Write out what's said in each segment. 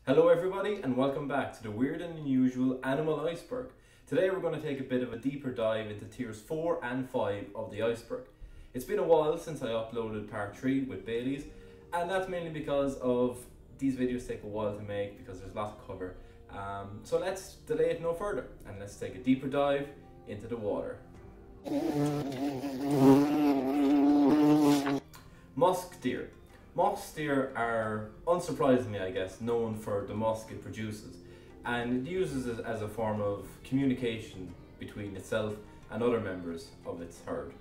Hello everybody and welcome back to the weird and unusual animal iceberg. Today we're going to take a bit of a deeper dive into tiers 4 and 5 of the iceberg. It's been a while since I uploaded part 3 with Bailey's, and that's mainly because of these videos take a while to make because there's lots to cover. So let's delay it no further and let's take a deeper dive into the water. Musk deer. Musk deer are, unsurprisingly I guess, known for the musk it produces, and it uses it as a form of communication between itself and other members of its herd.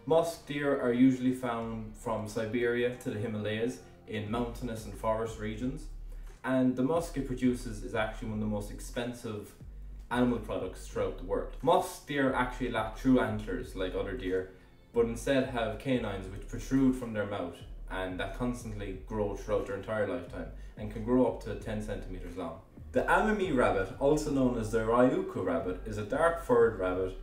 Musk deer are usually found from Siberia to the Himalayas in mountainous and forest regions, and the musk it produces is actually one of the most expensive animal products throughout the world. Musk deer actually lack true antlers like other deer, but instead have canines which protrude from their mouth and that constantly grow throughout their entire lifetime and can grow up to 10 centimeters long. The Amami rabbit, also known as the Ryukyu rabbit, is a dark furred rabbit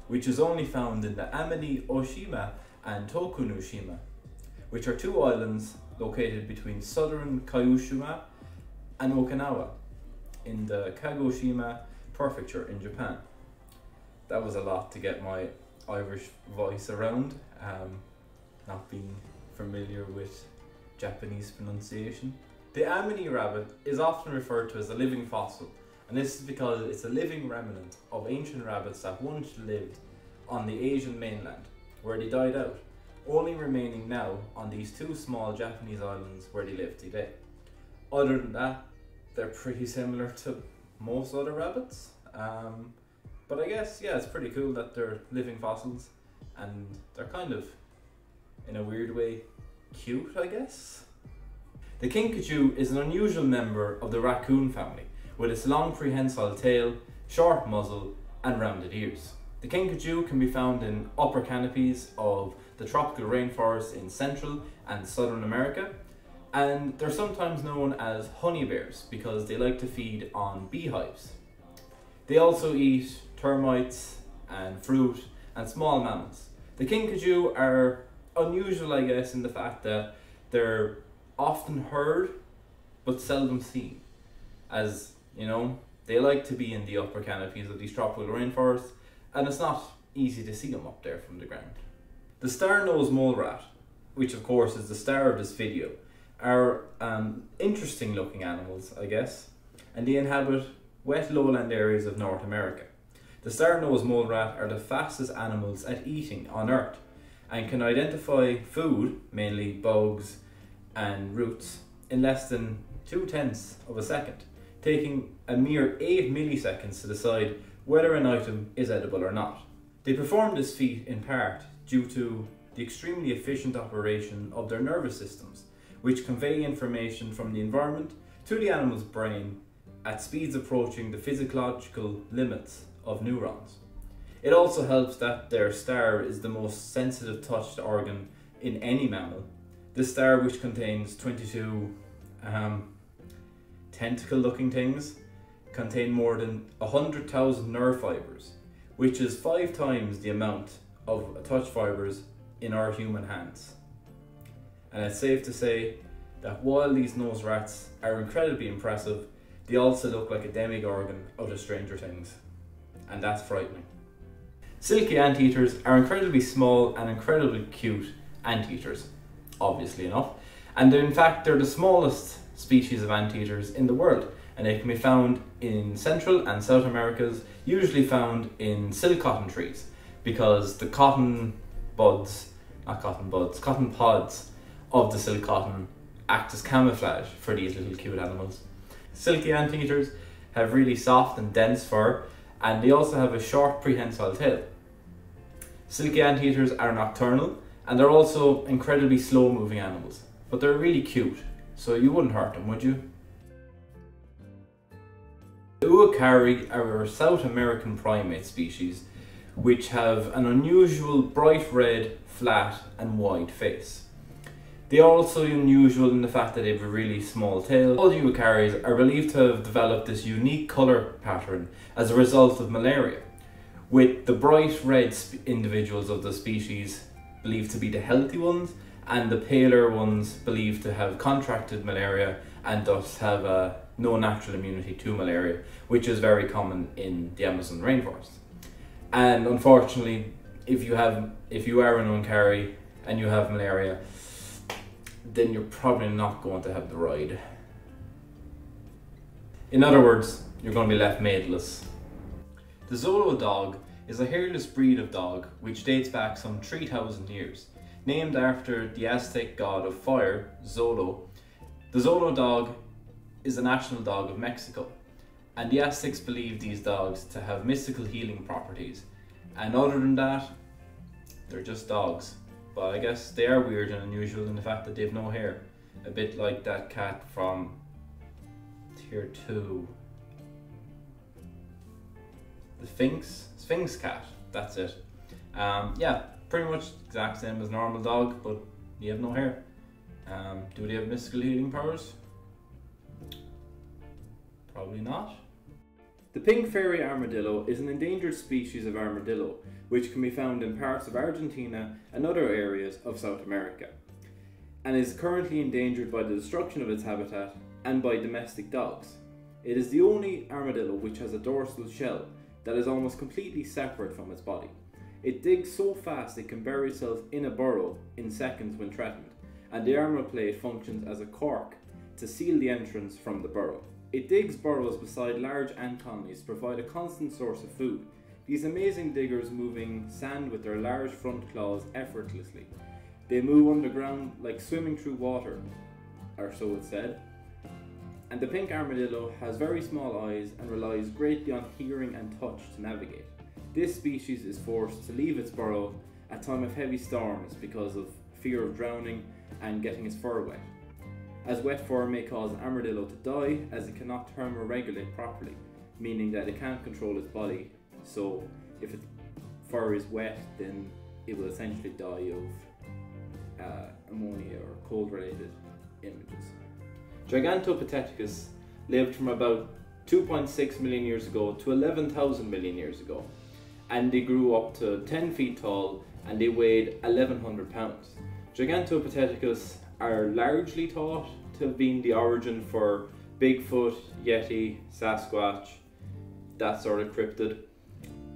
which is only found in the Amami Oshima and Tokunoshima, which are two islands located between southern Kyushu and Okinawa in the Kagoshima prefecture in Japan. That was a lot to get my Irish voice around, not being familiar with Japanese pronunciation. The Amami rabbit is often referred to as a living fossil, and this is because it's a living remnant of ancient rabbits that once lived on the Asian mainland, where they died out, only remaining now on these two small Japanese islands where they live today. Other than that, they're pretty similar to most other rabbits, but I guess, yeah, it's pretty cool that they're living fossils, and they're kind of, in a weird way, cute, I guess. The kinkajou is an unusual member of the raccoon family, with its long prehensile tail, short muzzle and rounded ears. The kinkajou can be found in upper canopies of the tropical rainforests in Central and Southern America, and they're sometimes known as honey bears because they like to feed on beehives. They also eat termites and fruit and small mammals. The kinkajou are unusual, I guess, in the fact that they're often heard but seldom seen, as you know, they like to be in the upper canopies of these tropical rainforests, and it's not easy to see them up there from the ground. The star-nosed mole rat, which of course is the star of this video, are interesting looking animals, I guess, and they inhabit wet lowland areas of North America. The star-nosed mole rat are the fastest animals at eating on Earth, and can identify food, mainly bugs and roots, in less than 0.2 of a second, taking a mere 8 milliseconds to decide whether an item is edible or not. They perform this feat in part due to the extremely efficient operation of their nervous systems, which convey information from the environment to the animal's brain at speeds approaching the physiological limits of neurons. It also helps that their star is the most sensitive touched organ in any mammal. This star, which contains 22 tentacle looking things, contain more than 100,000 nerve fibers, which is 5 times the amount of touch fibers in our human hands. And it's safe to say that while these nose rats are incredibly impressive, they also look like a demigorgon out of Stranger Things, and that's frightening. Silky anteaters are incredibly small and incredibly cute anteaters, obviously enough, and in fact they're the smallest species of anteaters in the world, and they can be found in Central and South Americas, usually found in silk cotton trees, because the cotton pods of the silk cotton act as camouflage for these little cute animals. Silky anteaters have really soft and dense fur, and they also have a short prehensile tail. Silky anteaters are nocturnal, and they're also incredibly slow moving animals, but they're really cute, so you wouldn't hurt them, would you? The uakari are a South American primate species which have an unusual bright red, flat and wide face. They are also unusual in the fact that they have a really small tail. All uakaris are believed to have developed this unique colour pattern as a result of malaria, with the bright red individuals of the species believed to be the healthy ones, and the paler ones believed to have contracted malaria and thus have no natural immunity to malaria, which is very common in the Amazon rainforest. And unfortunately, if you are an Unkari and you have malaria, then you're probably not going to have the ride. In other words, you're going to be left maidless. The Zolo dog is a hairless breed of dog which dates back some 3,000 years. Named after the Aztec god of fire, Zolo, the Zolo dog is the national dog of Mexico, and the Aztecs believed these dogs to have mystical healing properties. And other than that, they're just dogs. But I guess they are weird and unusual in the fact that they have no hair. A bit like that cat from Tier 2. The Sphinx cat, that's it. Yeah, pretty much exact same as normal dog, but they have no hair. Do they have mystical healing powers? Probably not. The pink fairy armadillo is an endangered species of armadillo, which can be found in parts of Argentina and other areas of South America, and is currently endangered by the destruction of its habitat and by domestic dogs. It is the only armadillo which has a dorsal shell that is almost completely separate from its body. It digs so fast it can bury itself in a burrow in seconds when threatened, and the armor plate functions as a cork to seal the entrance from the burrow. It digs burrows beside large ant colonies to provide a constant source of food. These amazing diggers moving sand with their large front claws effortlessly. They move underground like swimming through water, or so it's said. And the pink armadillo has very small eyes and relies greatly on hearing and touch to navigate. This species is forced to leave its burrow at time of heavy storms because of fear of drowning and getting its fur wet, as wet fur may cause an armadillo to die as it cannot thermoregulate properly, meaning that it can't control its body. So if its fur is wet, then it will essentially die of ammonia or cold related images. Gigantopatheticus lived from about 2.6 million years ago to 11,000 million years ago, and they grew up to 10 feet tall and they weighed 1,100 pounds. Gigantopatheticus are largely thought to have been the origin for Bigfoot, Yeti, Sasquatch, that sort of cryptid,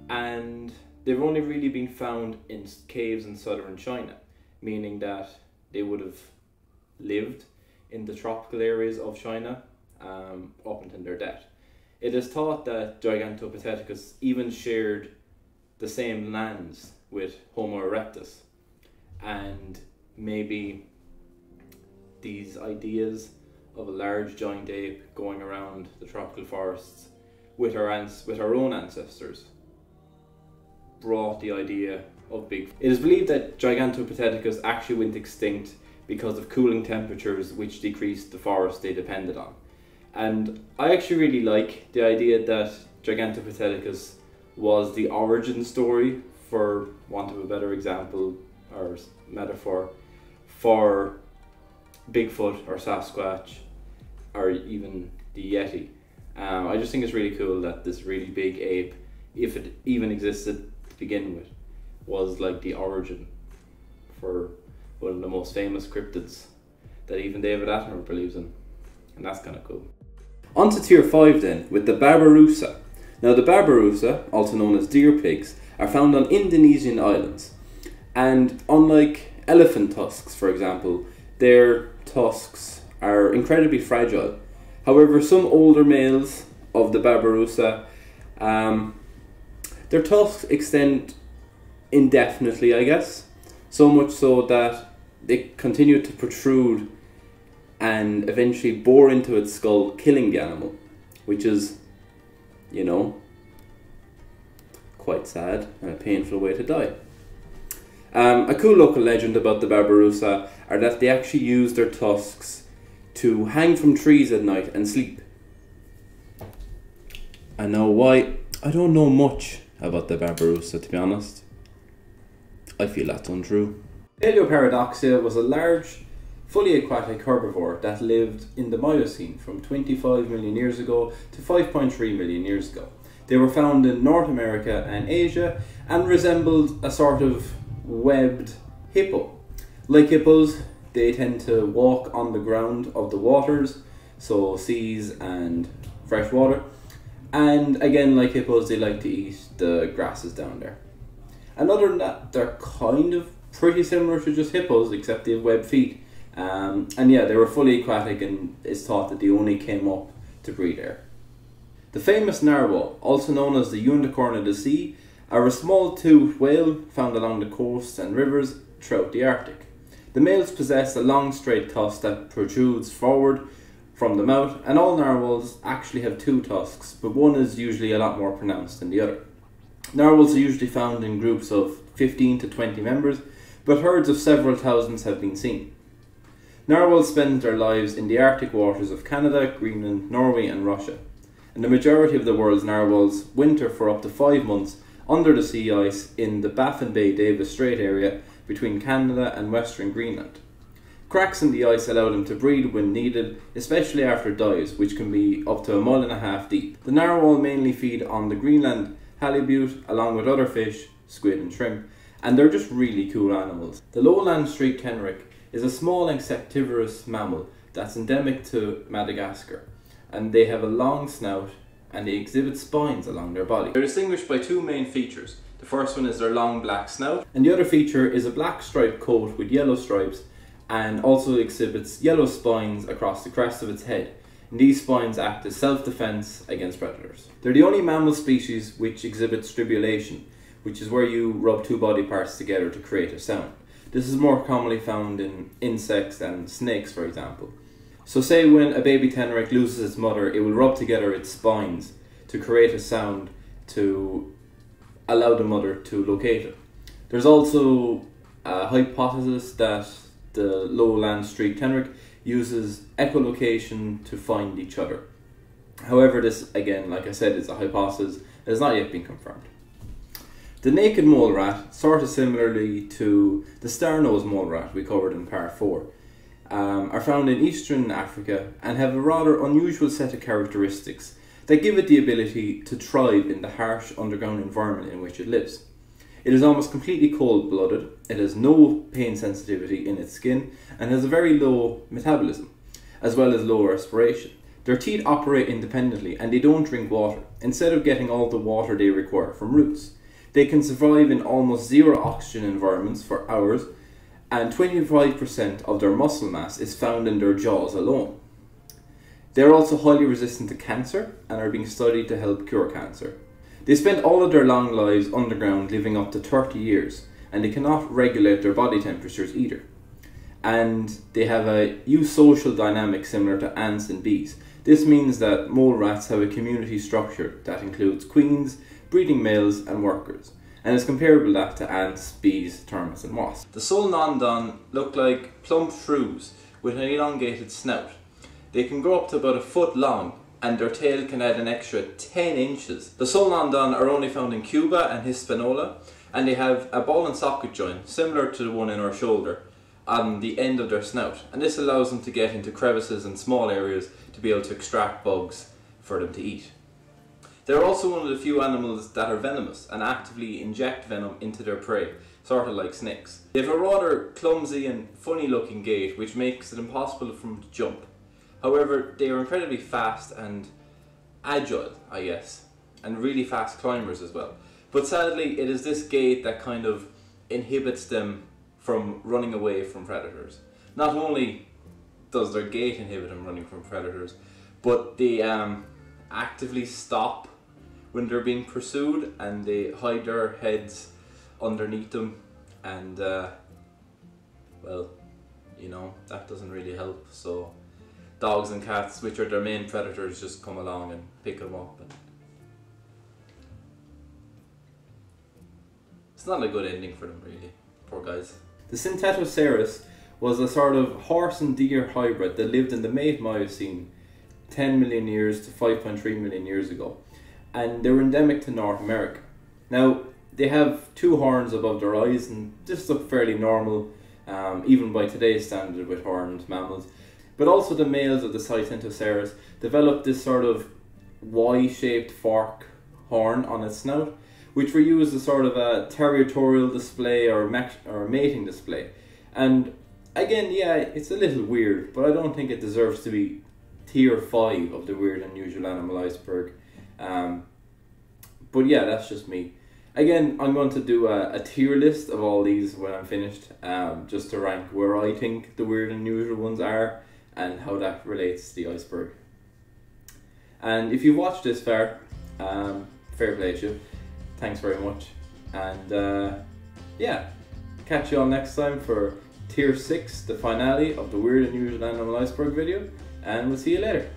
and they've only really been found in caves in southern China, meaning that they would have lived in the tropical areas of China up until their death. It is thought that Gigantopatheticus even shared the same lands with Homo erectus, and maybe these ideas of a large giant ape going around the tropical forests with our own ancestors brought the idea of Bigfoot. It is believed that Gigantopatheticus actually went extinct because of cooling temperatures which decreased the forest they depended on. And I actually really like the idea that Gigantopatheticus was the origin story, for want of a better example or metaphor, for Bigfoot or Sasquatch or even the Yeti. I just think it's really cool that this really big ape, if it even existed to begin with, was like the origin for one of the most famous cryptids that even David Attenborough believes in, and that's kind of cool. On to tier 5 then, with the barbarousa. Now the barbarousa, also known as deer pigs, are found on Indonesian islands, and unlike elephant tusks, for example, their tusks are incredibly fragile. However, some older males of the barbarousa, their tusks extend indefinitely, I guess, so much so that they continue to protrude and eventually bore into its skull, killing the animal, which is, you know, quite sad and a painful way to die. A cool local legend about the barbarousa are that they actually use their tusks to hang from trees at night and sleep. I know why. I don't know much about the barbarousa, to be honest. I feel that's untrue. Paleoparadoxia was a large, fully aquatic herbivore that lived in the Miocene from 25 million years ago to 5.3 million years ago. They were found in North America and Asia and resembled a sort of webbed hippo. Like hippos, they tend to walk on the ground of the waters, so seas and fresh water. And again, like hippos, they like to eat the grasses down there. And other than that, they're kind of pretty similar to just hippos, except they have webbed feet. And yeah, they were fully aquatic, and it's thought that they only came up to breed there. The famous narwhal, also known as the unicorn of the sea, are a small toothed whale found along the coasts and rivers throughout the Arctic. The males possess a long straight tusk that protrudes forward from the mouth, and all narwhals actually have two tusks, but one is usually a lot more pronounced than the other. Narwhals are usually found in groups of 15 to 20 members, but herds of several thousands have been seen. Narwhals spend their lives in the Arctic waters of Canada, Greenland, Norway and Russia, and the majority of the world's narwhals winter for up to 5 months under the sea ice in the Baffin Bay Davis Strait area between Canada and western Greenland. Cracks in the ice allow them to breed when needed, especially after dives, which can be up to 1.5 miles deep. The narwhal mainly feed on the Greenland halibut along with other fish, squid and shrimp, and they're just really cool animals. The lowland streaked henrik is a small insectivorous mammal that's endemic to Madagascar, and they have a long snout and they exhibit spines along their body. They're distinguished by two main features. The first one is their long black snout, and the other feature is a black striped coat with yellow stripes, and also exhibits yellow spines across the crest of its head. And these spines act as self-defense against predators. They're the only mammal species which exhibits stridulation, which is where you rub two body parts together to create a sound. This is more commonly found in insects and snakes, for example. So say when a baby tenrec loses its mother, it will rub together its spines to create a sound to allow the mother to locate it. There's also a hypothesis that the lowland streaked tenrec uses echolocation to find each other. However, this again, like I said, is a hypothesis that has not yet been confirmed. The naked mole rat, sort of similarly to the star-nosed mole rat we covered in part 4, are found in eastern Africa and have a rather unusual set of characteristics that give it the ability to thrive in the harsh underground environment in which it lives. It is almost completely cold-blooded, it has no pain sensitivity in its skin, and has a very low metabolism, as well as low respiration. Their teeth operate independently and they don't drink water, instead of getting all the water they require from roots. They can survive in almost zero oxygen environments for hours, and 25% of their muscle mass is found in their jaws alone. They are also highly resistant to cancer and are being studied to help cure cancer. They spend all of their long lives underground, living up to 30 years, and they cannot regulate their body temperatures either. And they have a eusocial dynamic similar to ants and bees. This means that mole rats have a community structure that includes queens, breeding males and workers, and is comparable to ants, bees, termites and wasps. The Solenoidea look like plump shrews with an elongated snout. They can grow up to about 1 foot long, and their tail can add an extra 10 inches. The Solenoidea are only found in Cuba and Hispaniola, and they have a ball and socket joint similar to the one in our shoulder on the end of their snout, and this allows them to get into crevices and small areas to be able to extract bugs for them to eat. They're also one of the few animals that are venomous and actively inject venom into their prey, sort of like snakes. They have a rather clumsy and funny looking gait which makes it impossible for them to jump. However, they are incredibly fast and agile, I guess, and really fast climbers as well. But sadly, it is this gait that kind of inhibits them from running away from predators. Not only does their gait inhibit them running from predators, but they actively stop when they're being pursued, and they hide their heads underneath them, and well, you know, that doesn't really help. So dogs and cats, which are their main predators, just come along and pick them up, and it's not a good ending for them really, poor guys. The Syntetoceras was a sort of horse and deer hybrid that lived in the late Miocene 10 million years to 5.3 million years ago, and they were endemic to North America. Now, they have 2 horns above their eyes, and this looks fairly normal, even by today's standard with horned mammals. But also the males of the Syntetoceras developed this sort of Y-shaped fork horn on its snout, which were used as sort of a territorial display or mating display. And again, yeah, it's a little weird, but I don't think it deserves to be tier 5 of the weird and unusual animal iceberg. But yeah, that's just me. Again, I'm going to do a tier list of all these when I'm finished, just to rank where I think the weird and unusual ones are and how that relates to the iceberg. And if you've watched this far, fair play to you. Thanks very much. And yeah, catch you all next time for tier 6, the finale of the weird and unusual animal iceberg video, and we'll see you later.